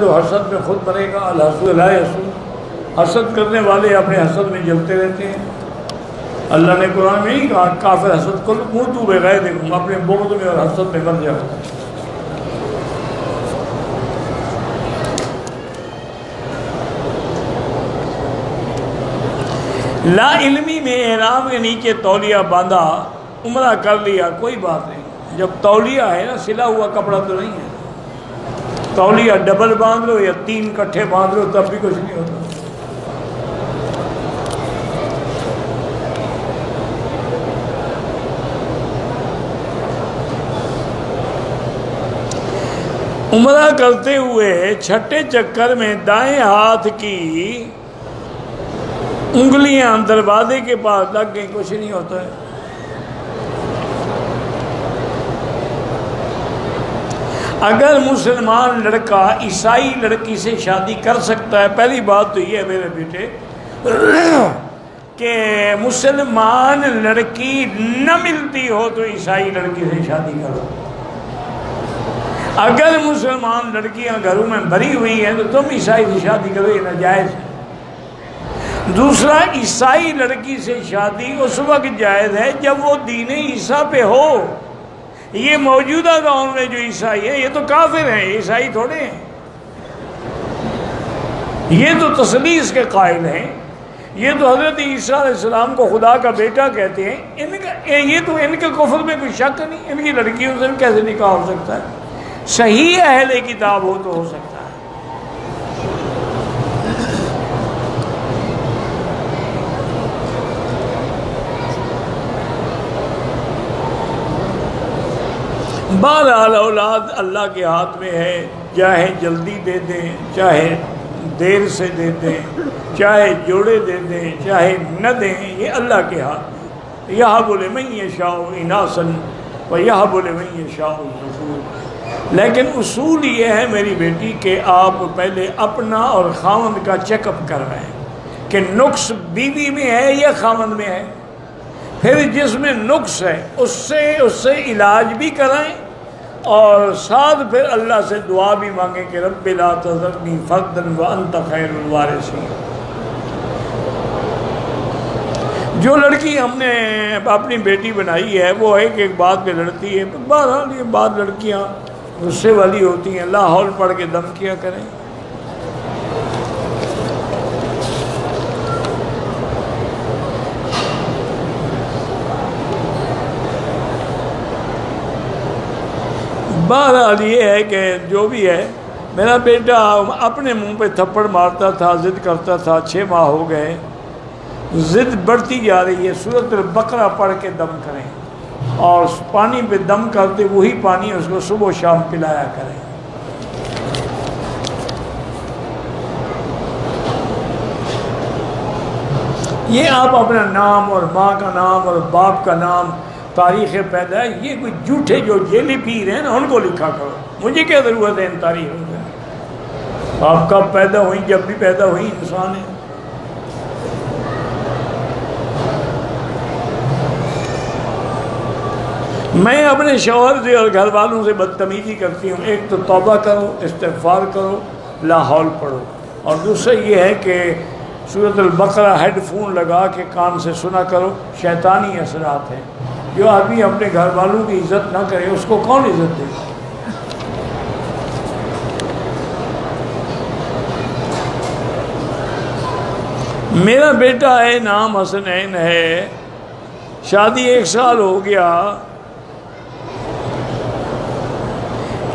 تو حسد میں خود مرے گا. الحسد لا یسود، حسد کرنے والے اپنے حسد میں جلتے رہتے ہیں. اللہ نے قرآن میں نہیں کہا کافر حسد کو منہ تو بغیر دیکھوں، اپنے بغض میں اور حسد میں مر جاؤ. لا علمی میں احرام کے نیچے تولیہ باندھا، عمرہ کر لیا، کوئی بات نہیں. جب تولیہ ہے نا، سلا ہوا کپڑا تو نہیں ہے. تولیہ ڈبل باندھ لو یا 3 کٹھے باندھ لو تب بھی کچھ نہیں ہوتا. عمرہ کرتے ہوئے چھٹے چکر میں دائیں ہاتھ کی انگلیاں دروازے کے پاس لگ گئیں، کچھ نہیں ہوتا ہے. اگر مسلمان لڑکا عیسائی لڑکی سے شادی کر سکتا ہے، پہلی بات تو یہ ہے میرے بیٹے کہ مسلمان لڑکی نہ ملتی ہو تو عیسائی لڑکی سے شادی کرو. اگر مسلمان لڑکیاں گھروں میں بھری ہوئی ہیں تو تم عیسائی سے شادی کرو، یہ ناجائز ہے. دوسرا، عیسائی لڑکی سے شادی اس وقت جائز ہے جب وہ دین عیسیٰ پہ ہو. یہ موجودہ دور میں جو عیسائی ہے یہ تو کافر ہیں، عیسائی تھوڑے ہیں. یہ تو تثلیث کے قائل ہیں، یہ تو حضرت عیسیٰ علیہ السلام کو خدا کا بیٹا کہتے ہیں. یہ تو ان کے کفر میں کوئی شک نہیں. ان کی لڑکیوں سے کیسے نکاح ہو سکتا ہے؟ صحیح اہل کتاب ہو تو ہو سکتا ہے. بہرحال اولاد اللہ کے ہاتھ میں ہے، چاہے جلدی دے دیں، چاہے دیر سے دے دیں، چاہے جوڑے دے دیں، چاہے نہ دیں، یہ اللہ کے ہاتھ میں. یہب لمن یشاء اناثا ویہب لمن یشاء الذکور. لیکن اصول یہ ہے میری بیٹی کہ آپ پہلے اپنا اور خاوند کا چیک اپ کر رہے ہیں کہ نقص بیوی میں ہے یا خاوند میں ہے. پھر جس میں نقص ہے اس سے علاج بھی کرائیں اور ساتھ پھر اللہ سے دعا بھی مانگیں کہ رب لا تذرنی فردا وانت خیر الوارثین. جو لڑکی ہم نے اپنی بیٹی بنائی ہے وہ ایک بات پہ لڑتی ہے. بہرحال یہ بات لڑکیاں غصے والی ہوتی ہیں، لا حول پڑھ کے دم کیا کریں. بہرحال یہ ہے کہ جو بھی ہے، میرا بیٹا اپنے منہ پہ تھپڑ مارتا تھا، ضد کرتا تھا. 6 ماہ ہو گئے، ضد بڑھتی جا رہی ہے. سورۃ البقرہ پڑھ کے دم کریں اور پانی پہ دم کرتے وہی پانی اس کو صبح و شام پلایا کریں. یہ آپ اپنا نام اور ماں کا نام اور باپ کا نام، تاریخ پیدا ہے، یہ کوئی جھوٹے جو جیلی پیر ہیں نا ان کو لکھا کرو. مجھے کیا ضرورت ہے ان تاریخوں سے؟ آپ کب پیدا ہوئی؟ جب بھی پیدا ہوئی انسان ہے. میں اپنے شوہر سے اور گھر والوں سے بدتمیزی کرتی ہوں. ایک تو توبہ کرو، استغفار کرو، لا حول پڑھو، اور دوسرا یہ ہے کہ سورۃ البقرہ ہیڈ فون لگا کے کان سے سنا کرو. شیطانی اثرات ہیں. جو آدمی اپنے گھر والوں کی عزت نہ کرے اس کو کون عزت دے گا؟ میرا بیٹا ہے، نام حسنین ہے، شادی 1 سال ہو گیا.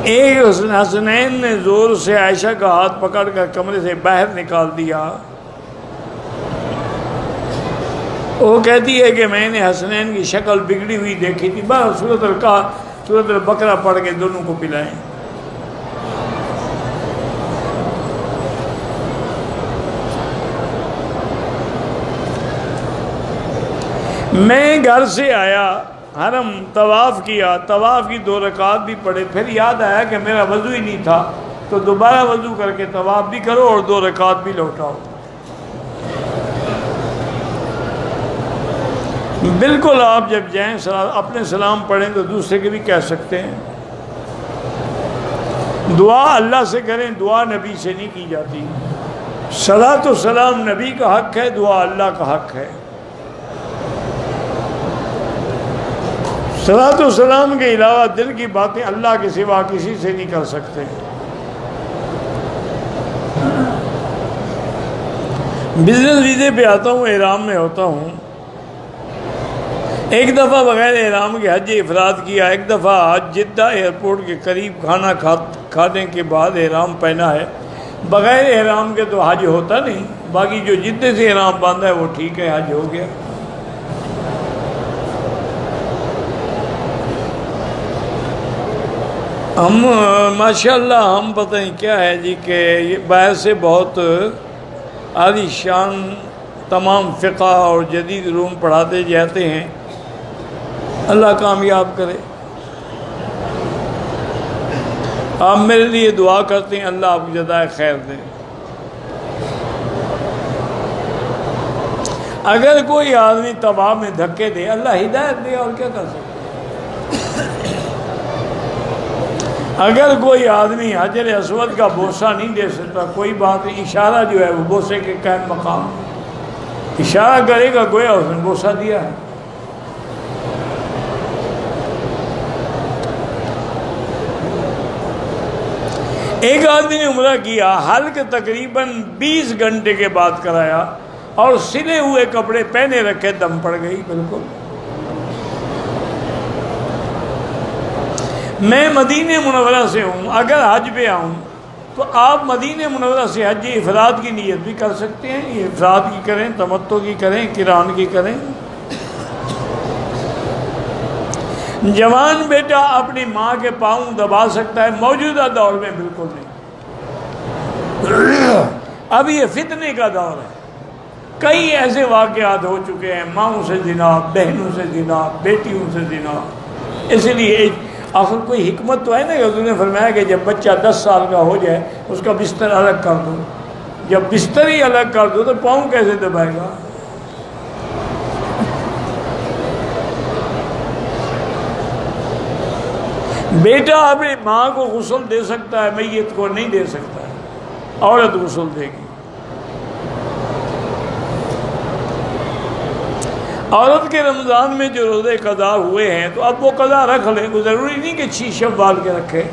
ایک حسنین نے زور سے عائشہ کا ہاتھ پکڑ کر کمرے سے باہر نکال دیا. وہ کہتی ہے کہ میں نے حسنین کی شکل بگڑی ہوئی دیکھی تھی. بس سورۃ البقرہ پڑھ کے دونوں کو پلائیں. میں گھر سے آیا، حرم طواف کیا، طواف کی 2 رکعت بھی پڑھے. پھر یاد آیا کہ میرا وضو ہی نہیں تھا، تو دوبارہ وضو کر کے طواف بھی کرو اور 2 رکعت بھی لوٹاؤ. بالکل آپ جب جائیں اپنے سلام پڑھیں تو دوسرے کے بھی کہہ سکتے ہیں. دعا اللہ سے کریں، دعا نبی سے نہیں کی جاتی۔ صلاۃ و سلام نبی کا حق ہے، دعا اللہ کا حق ہے۔ صلاۃ و سلام کے علاوہ دل کی باتیں اللہ کے سوا کسی سے نہیں کر سکتے۔ بزنس ویزے پہ آتا ہوں، احرام میں ہوتا ہوں۔ ایک دفعہ بغیر احرام کے حج افراد کیا، ایک دفعہ حج جدہ ایئرپورٹ کے قریب کھانا کھانے کے بعد احرام پہنا ہے۔ بغیر احرام کے تو حج ہوتا نہیں، باقی جو جدے سے احرام باندھا ہے وہ ٹھیک ہے، حج ہو گیا۔ ہم ماشاءاللہ ہم پتہ نہیں کیا ہے جی کہ یہ باہر سے بہت عالی شان تمام فقہ اور جدید علوم پڑھاتے جاتے ہیں، اللہ کامیاب کرے۔ آپ میرے لیے دعا کرتے ہیں، اللہ آپ کو جزائے خیر دے۔ اگر کوئی آدمی طواف میں دھکے دے، اللہ ہدایت دے، اور کیا کر سکتے۔ اگر کوئی آدمی حجر اسود کا بوسہ نہیں دے سکتا، کوئی بات نہیں، اشارہ جو ہے وہ بوسے کے قائم مقام، اشارہ کرے گا گویا اس نے بوسہ دیا ہے۔ ایک آدمی نے عمرہ کیا، حلق تقریباً 20 گھنٹے کے بعد کرایا اور سلے ہوئے کپڑے پہنے رکھے، دم پڑ گئی بالکل۔ میں مدینہ منورہ سے ہوں، اگر حج پہ آؤں تو آپ مدینہ منورہ سے حج افراد کی نیت بھی کر سکتے ہیں، یہ افراد کی کریں، تمتع کی کریں، قران کی کریں۔ جوان بیٹا اپنی ماں کے پاؤں دبا سکتا ہے، موجودہ دور میں بالکل نہیں۔ اب یہ فتنے کا دور ہے، کئی ایسے واقعات ہو چکے ہیں، ماؤں سے زنا، بہنوں سے زنا، بیٹیوں سے زنا۔ اس لیے آخر کوئی حکمت تو ہے نا کہ حضور نے فرمایا کہ جب بچہ 10 سال کا ہو جائے اس کا بستر الگ کر دو۔ جب بستر ہی الگ کر دو تو پاؤں کیسے دبائے گا؟ بیٹا اپنی ماں کو غسل دے سکتا ہے، میت کو نہیں دے سکتا ہے، عورت غسل دے گی۔ عورت کے رمضان میں جو روزے قضا ہوئے ہیں تو اب وہ قضا رکھ لیں، کوئی ضروری نہیں کہ 6 شوال کے رکھے،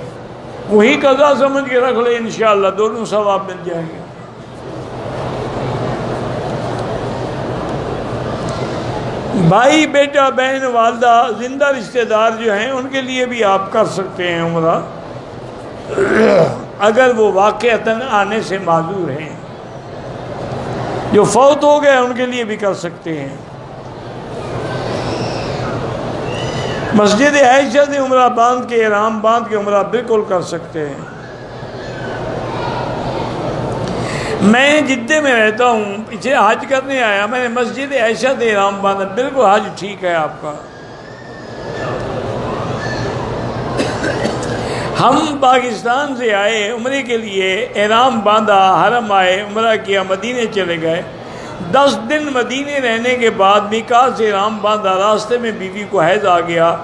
وہی قضا سمجھ کے رکھ لیں، انشاءاللہ دونوں ثواب مل جائیں گے۔ بھائی، بیٹا، بہن، والدہ، زندہ رشتہ دار جو ہیں ان کے لیے بھی آپ کر سکتے ہیں عمرہ، اگر وہ واقعتاً آنے سے معذور ہیں۔ جو فوت ہو گئے ان کے لیے بھی کر سکتے ہیں۔ مسجد عائشہ سے عمرہ باندھ کے، احرام باندھ کے عمرہ بالکل کر سکتے ہیں۔ میں جدے میں رہتا ہوں، پیچھے حج کرنے آیا، میں نے مسجد عائشہ سے احرام باندھا، بالکل حج ٹھیک ہے آپ کا۔ ہم پاکستان سے آئے عمرے کے لیے، احرام باندھا، حرم آئے، عمرہ کیا، مدینے چلے گئے۔ 10 دن مدینے رہنے کے بعد میقات سے احرام باندھا، راستے میں بیوی کو حیض آ گیا،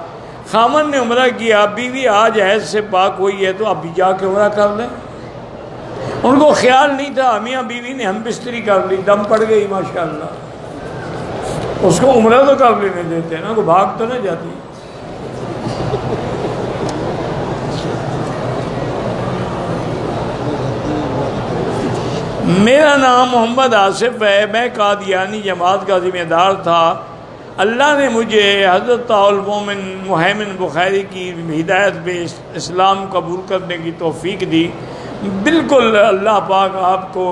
خامن نے عمرہ کیا، بیوی آج حیض سے پاک ہوئی ہے تو اب بھی جا کے عمرہ کر لیں۔ ان کو خیال نہیں تھا، میاں بیوی نے ہم بستری کر لی، دم پڑ گئی ماشاءاللہ۔ اس کو عمرہ تو کر لینے دیتے نا، کو بھاگ تو نہ جاتی۔ میرا نام محمد آصف ہے، میں قادیانی جماعت کا ذمہ دار تھا۔ اللہ نے مجھے حضرت المومن محیمن بخاری کی ہدایت پہ اسلام قبول کرنے کی توفیق دی۔ بالکل اللہ پاک آپ کو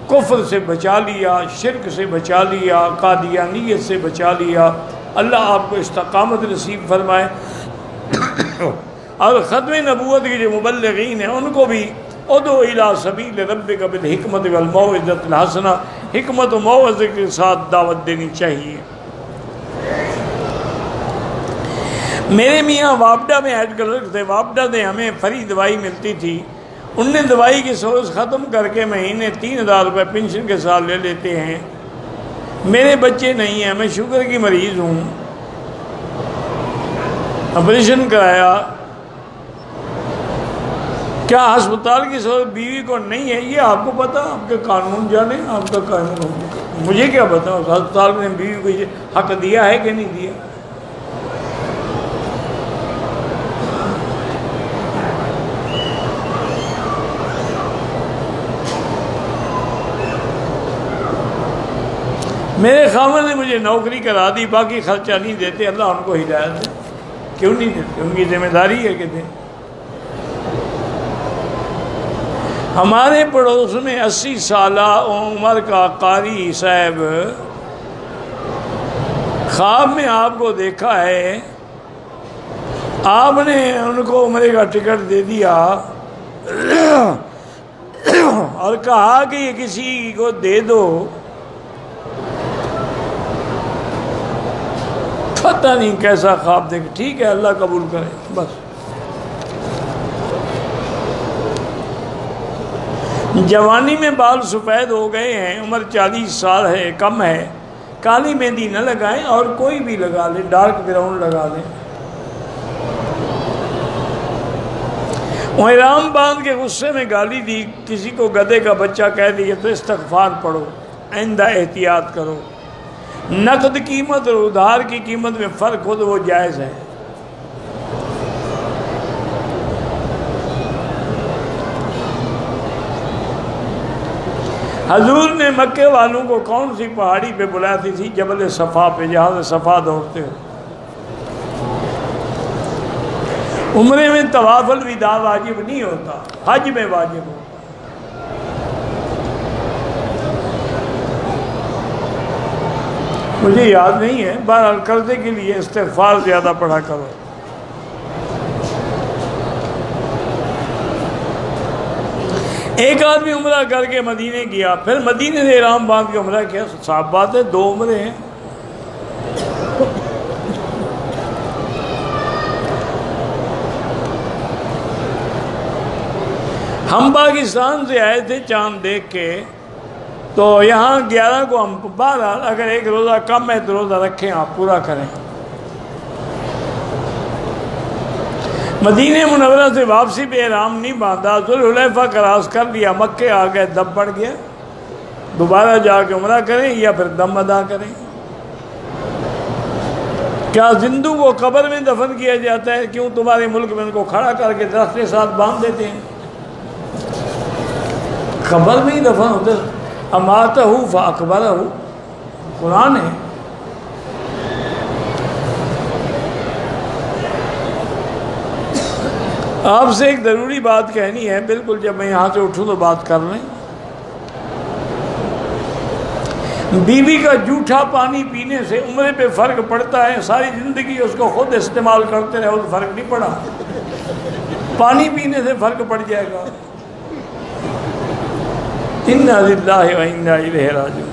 کفر سے بچا لیا، شرک سے بچا لیا، قادیانیت سے بچا لیا۔ اللہ آپ کو استقامت نصیب فرمائے، اور ختم نبوت کے جو مبلغین ہیں ان کو بھی ادعو الی سبیل ربک بالحکمت والموعظۃ الحسنہ، حکمت و موعظے کے ساتھ دعوت دینی چاہیے۔ میرے میاں وابڈا میں ہیڈ کلرک تھے، وابڈا سے ہمیں فری دوائی ملتی تھی، ان نے دوائی کی سورس ختم کر کے مہینے 3000 روپے پینشن کے ساتھ لے لیتے ہیں۔ میرے بچے نہیں ہیں، میں شوگر کی مریض ہوں، آپریشن کرایا، کیا ہسپتال کی سہولت بیوی کو نہیں ہے؟ یہ آپ کو پتا، آپ کے قانون جانے، آپ کا قانون ہو، مجھے کیا پتا ہسپتال نے بیوی کو یہ حق دیا ہے کہ نہیں دیا۔ میرے خاوند نے مجھے نوکری کرا دی، باقی خرچہ نہیں دیتے، اللہ ان کو ہدایت دے۔ کیوں نہیں دیتے؟ ان کی ذمہ داری ہے کہ دیں۔ ہمارے پڑوس میں 80 سالہ عمر کا قاری صاحب خواب میں آپ کو دیکھا ہے، آپ نے ان کو عمرے کا ٹکٹ دے دیا اور کہا کہ یہ کسی کو دے دو، پتہ نہیں کیسا خواب دیکھ۔ ٹھیک ہے، اللہ قبول کرے بس۔ جوانی میں بال سفید ہو گئے ہیں، عمر 40 سال ہے، کم ہے، کالی مہندی نہ لگائیں اور کوئی بھی لگا لیں، ڈارک براؤن لگا لیں۔ احرام باندھ کے غصے میں گالی دی، کسی کو گدھے کا بچہ کہہ دیا تو استغفار پڑھو، آئندہ احتیاط کرو۔ نقد قیمت اور ادھار کی قیمت میں فرق ہو تو وہ جائز ہے۔ حضور نے مکے والوں کو کون سی پہاڑی پہ بلاتی تھی؟ جبل صفا پہ، جہاں سے صفا دوڑتے ہو۔ عمرے میں طواف الوداع واجب نہیں ہوتا، حج میں واجب ہوتا۔ مجھے یاد نہیں ہے، بہرحال قرضے کے لیے استغفار زیادہ پڑھا کرو۔ ایک آدمی عمرہ کر کے مدینے گیا، پھر مدینے سے احرام باندھ کے عمرہ کیا، صاف بات ہے 2 عمرے ہیں۔ ہم پاکستان سے آئے تھے چاند دیکھ کے، تو یہاں 11 کو ہم بہرحال اگر ایک روزہ کم ہے تو روزہ رکھیں، آپ پورا کریں۔ مدینہ منورہ سے واپسی پہ احرام نہیں باندھا، ذوالحلیفہ کراس کر لیا، مکے آ گئے، دم بڑھ گیا، دوبارہ جا کے عمرہ کریں یا پھر دم ادا کریں۔ کیا زندوں کو قبر میں دفن کیا جاتا ہے؟ کیوں تمہارے ملک میں ان کو کھڑا کر کے درخت کے ساتھ باندھ دیتے ہیں؟ قبر میں ہی دفن ہوتے، اماتہ فاکبرہ، قرآن ہے۔ آپ سے ایک ضروری بات کہنی ہے، بالکل جب میں یہاں سے اٹھوں تو بات کر لیں۔ بیوی کا جھوٹا پانی پینے سے عمرے پہ فرق پڑتا ہے؟ ساری زندگی اس کو خود استعمال کرتے رہے تو فرق نہیں پڑا، پانی پینے سے فرق پڑ جائے گا۔ انا للہ و انا الیہ راجعون۔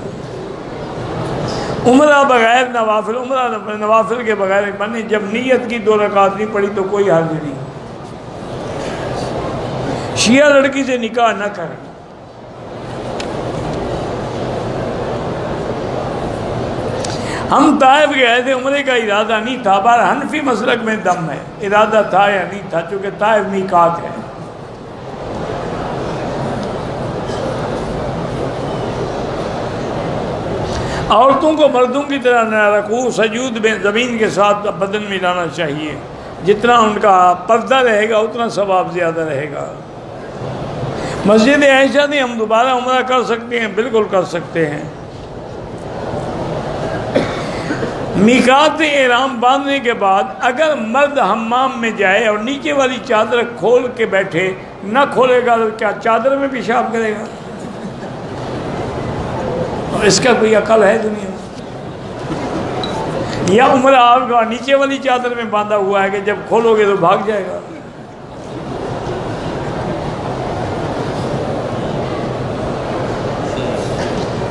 عمرہ بغیر نوافل، عمرہ نوافل کے بغیر بنے، جب نیت کی 2 رکعت نہیں پڑی تو کوئی حرج نہیں۔ شیعہ لڑکی سے نکاح نہ کریں۔ ہم طائف گئے تھے، عمرے کا ارادہ نہیں تھا، بہر حنفی مسلک میں دم ہے، ارادہ تھا یا نہیں تھا، چونکہ طائف میقات ہے۔ عورتوں کو مردوں کی طرح نہ رکوع سجود میں زمین کے ساتھ بدن ملانا چاہیے، جتنا ان کا پردہ رہے گا اتنا ثواب زیادہ رہے گا۔ مسجد عائشہ نے ہم دوبارہ عمرہ کر سکتے ہیں؟ بالکل کر سکتے ہیں۔ میقات احرام باندھنے کے بعد اگر مرد حمام میں جائے اور نیچے والی چادر کھول کے بیٹھے، نہ کھولے گا تو کیا چادر میں پیشاب کرے گا؟ اور اس کا کوئی عقل ہے دنیا میں؟ یا عمرہ آپ کا نیچے والی چادر میں باندھا ہوا ہے کہ جب کھولو گے تو بھاگ جائے گا؟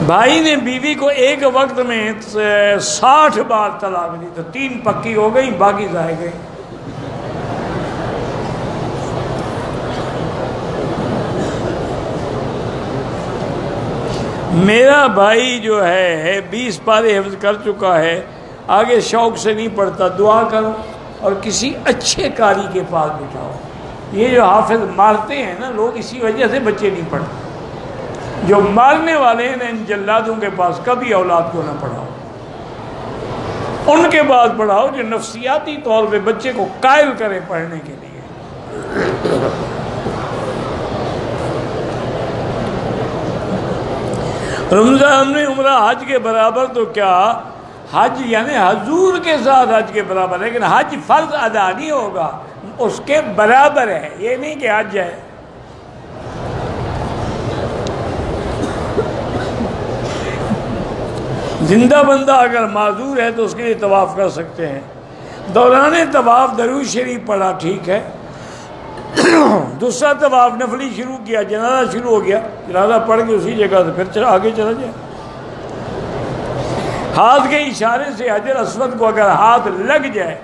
بھائی نے بیوی کو ایک وقت میں 60 بار طلاق دی تو 3 پکی ہو گئی، باقی ضائع گئی۔ میرا بھائی جو ہے 20 پارے حفظ کر چکا ہے، آگے شوق سے نہیں پڑھتا، دعا کرو اور کسی اچھے قاری کے پاس بٹھاؤ۔ یہ جو حافظ مارتے ہیں نا لوگ، اسی وجہ سے بچے نہیں پڑھتے۔ جو مارنے والے ہیں ان جلادوں کے پاس کبھی اولاد کو نہ پڑھاؤ، ان کے بعد پڑھاؤ جو نفسیاتی طور پہ بچے کو قائل کرے پڑھنے کے لیے۔ رمضان میں عمرہ حج کے برابر تو کیا، حج یعنی حضور کے ساتھ حج کے برابر، لیکن حج فرض ادا نہیں ہوگا، اس کے برابر ہے، یہ نہیں کہ حج ہے۔ زندہ بندہ اگر معذور ہے تو اس کے لیے طواف کر سکتے ہیں۔ دوران طواف درود شریف پڑھا ٹھیک ہے، دوسرا طواف نفلی شروع کیا، جنازہ شروع ہو گیا، جنازہ پڑھ کے اسی جگہ سے پھر آگے چلا جائے۔ ہاتھ کے اشارے سے حجر اسود کو اگر ہاتھ لگ جائے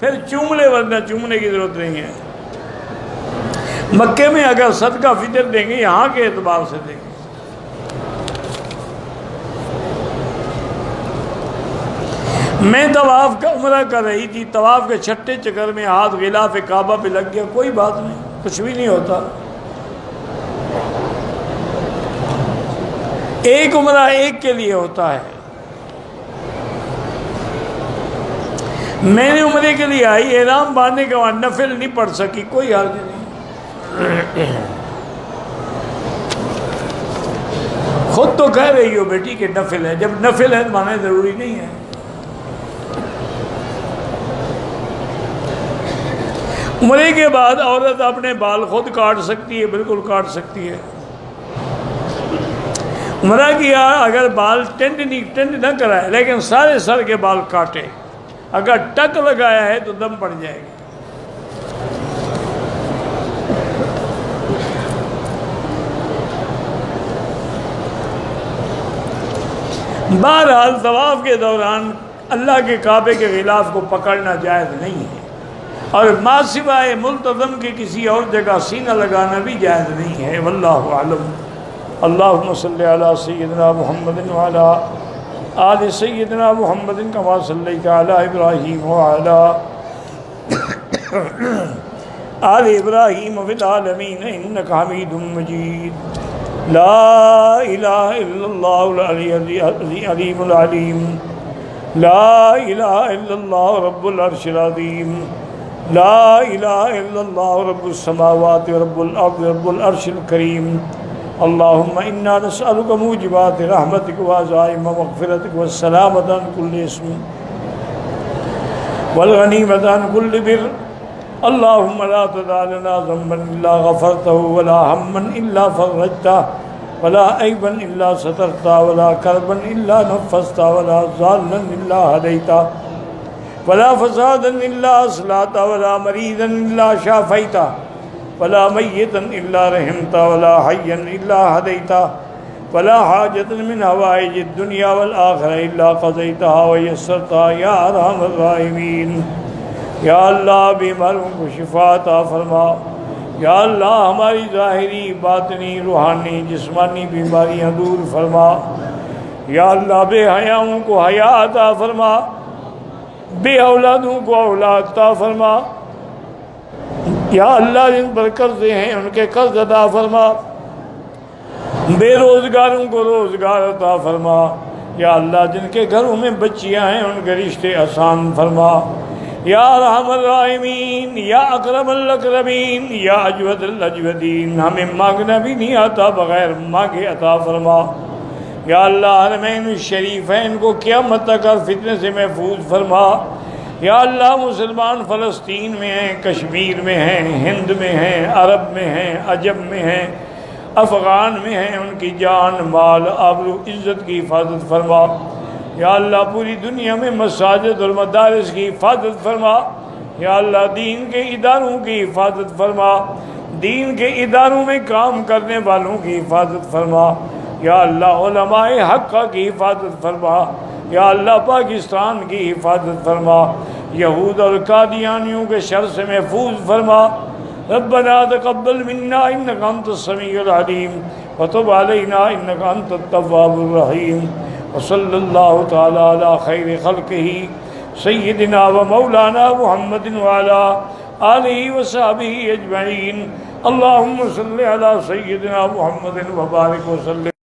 پھر چوم لے، ورنہ چومنے کی ضرورت نہیں ہے۔ مکے میں اگر صدقہ فطر دیں گے یہاں کے اعتبار سے دیں گے۔ میں طواف کا عمرہ کر رہی تھی، طواف کے چھٹے چکر میں ہاتھ غلاف کعبہ پہ لگ گیا، کوئی بات نہیں، کچھ بھی نہیں ہوتا۔ ایک عمرہ ایک کے لیے ہوتا ہے۔ میں نے عمرے کے لیے آئی، احرام باندھنے کے بعد نفل نہیں پڑھ سکی، کوئی حرج نہیں۔ خود تو کہہ رہی ہو بیٹی کہ نفل ہے، جب نفل ہے مانے ضروری نہیں ہے۔ عمرے کے بعد عورت اپنے بال خود کاٹ سکتی ہے، بالکل کاٹ سکتی ہے۔ عمرہ کیا اگر بال ٹینڈ نہ کرائے لیکن سارے سر کے بال کاٹے، اگر ٹک لگایا ہے تو دم پڑ جائے گی۔ بہرحال طواف کے دوران اللہ کے کعبے کے غلاف کو پکڑنا جائز نہیں ہے، اور ما سوائے ملتزم کے کسی اور جگہ سینہ لگانا بھی جائز نہیں ہے۔ واللہ اعلم۔ اللہم صلی علی سیدنا محمد وعلی آل سیدنا محمد کما صلیت علی ابراہیم وعلی آل ابراہیم فی العالمین انک حمید مجید۔ لا الہ الا اللہ العلی العلیم العلیم، لا الہ الا اللہ رب العرش العظیم، لا الہ الا اللہ رب السماوات ورب الارض رب العرش الکریم۔ اللہم انا نسألک موجبات رحمتک وعزائم مغفرتک والسلامۃ عن کل اسم والغنیمۃ عن کل بر۔ اللہم لا تدع لنا ذنبا الا غفرتہ ولا ہما الا فرجتہ ولا عیبا الا سترتہ ولا کربا الا نفستہ ولا ضالا الا ہدیتہ ولا فسادا الا اصلاحتہ ولا مریضا الا شافیتہ ولا میتا الا رحمتہ ولا حیا الا ہدیتہ ولا حاجۃ من حوائج الدنیا والآخرہ الا قضیتہا ویسرتہا یا ارحم الراحمین۔ یا اللہ بیماروں کو شفا عطا فرما، یا اللہ ہماری ظاہری باطنی روحانی جسمانی بیماریاں دور فرما، یا اللہ بے حیاؤں کو حیا عطا فرما، بے اولادوں کو اولاد عطا فرما، یا اللہ جن پر قرضے ہیں ان کے قرض عطا فرما، بے روزگاروں کو روزگار عطا فرما، یا اللہ جن کے گھروں میں بچیاں ہیں ان کے رشتے آسان فرما، یا ارحم الراحمین، یا اکرم الاکرمین، یا اجود الاجودین۔ ہمیں مانگنا بھی نہیں آتا، بغیر مانگے عطا فرما۔ یا اللہ حرمین الشریفین کو قیامت تک ہر فتنے سے محفوظ فرما۔ یا اللہ مسلمان فلسطین میں ہیں، کشمیر میں ہیں، ہند میں ہیں، عرب میں ہیں، عجم میں ہیں، افغان میں ہیں، ان کی جان مال آبرو عزت کی حفاظت فرما۔ یا اللہ پوری دنیا میں مساجد اور مدارس کی حفاظت فرما۔ یا اللہ دین کے اداروں کی حفاظت فرما، دین کے اداروں میں کام کرنے والوں کی حفاظت فرما۔ یا اللہ علماء حق کی حفاظت فرما۔ یا اللہ پاکستان کی حفاظت فرما، یہود اور قادیانیوں کے شر سے محفوظ فرما۔ ربنا تقبل منا انک انت السمیع العلیم وتب علینا انک انت التواب الرحیم۔ وصلی اللہ تعالی علی خیر خلقہ سیدنا و مولانا محمد وعلی آلہ وصحبہ اجمعین۔ اللہم صلی علی سیدنا محمد وبارک وسلم۔